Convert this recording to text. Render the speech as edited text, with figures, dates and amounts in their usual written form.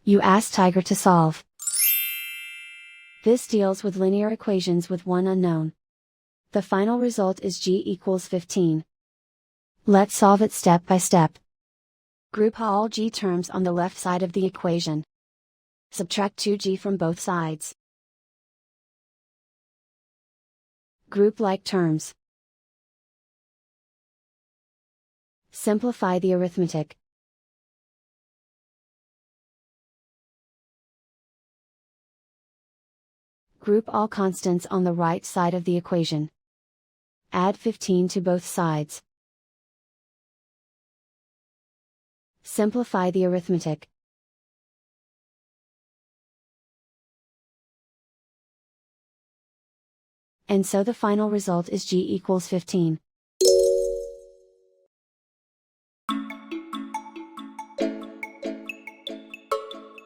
You ask Tiger to solve. This deals with linear equations with one unknown. The final result is g equals 15. Let's solve it step by step. Group all g terms on the left side of the equation. Subtract 2g from both sides. Group like terms. Simplify the arithmetic. Group all constants on the right side of the equation. Add 15 to both sides. Simplify the arithmetic. And so the final result is g equals 15.